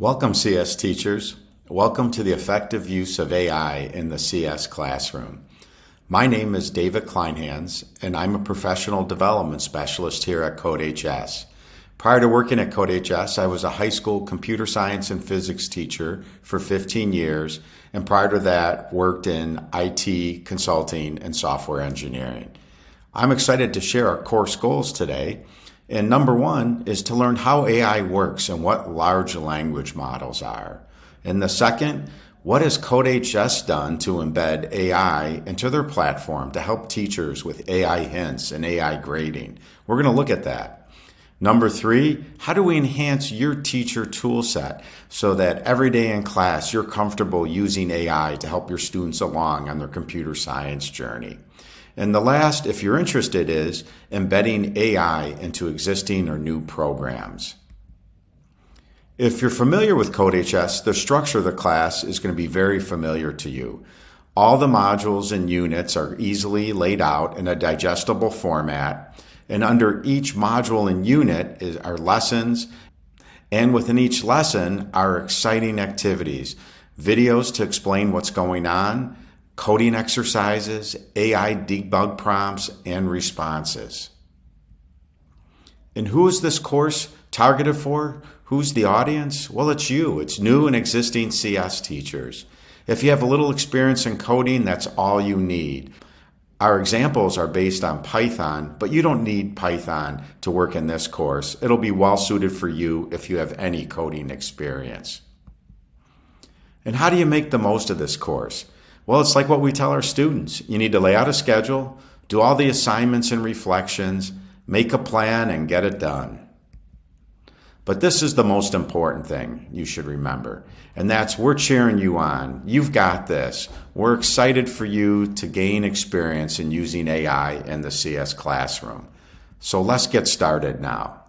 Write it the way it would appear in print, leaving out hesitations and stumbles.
Welcome, CS teachers. Welcome to the effective use of AI in the CS classroom. My name is David Kleinhans, and I'm a professional development specialist here at CodeHS. Prior to working at CodeHS, I was a high school computer science and physics teacher for 15 years, and prior to that, worked in IT, consulting, and software engineering. I'm excited to share our course goals today. And number one is to learn how AI works and what large language models are. And the second, what has CodeHS done to embed AI into their platform to help teachers with AI hints and AI grading? We're going to look at that. Number three, how do we enhance your teacher tool set so that every day in class you're comfortable using AI to help your students along on their computer science journey? And the last, if you're interested, is embedding AI into existing or new programs. If you're familiar with CodeHS, the structure of the class is going to be very familiar to you. All the modules and units are easily laid out in a digestible format, and under each module and unit are lessons, and within each lesson are exciting activities, videos to explain what's going on, coding exercises, AI debug prompts, and responses. And who is this course targeted for? Who's the audience? Well, it's you. It's new and existing CS teachers. If you have a little experience in coding, that's all you need. Our examples are based on Python, but you don't need Python to work in this course. It'll be well suited for you if you have any coding experience. And how do you make the most of this course? Well, it's like what we tell our students. You need to lay out a schedule, do all the assignments and reflections, make a plan, and get it done. But this is the most important thing you should remember, and that's we're cheering you on. You've got this. We're excited for you to gain experience in using AI in the CS classroom. So let's get started now.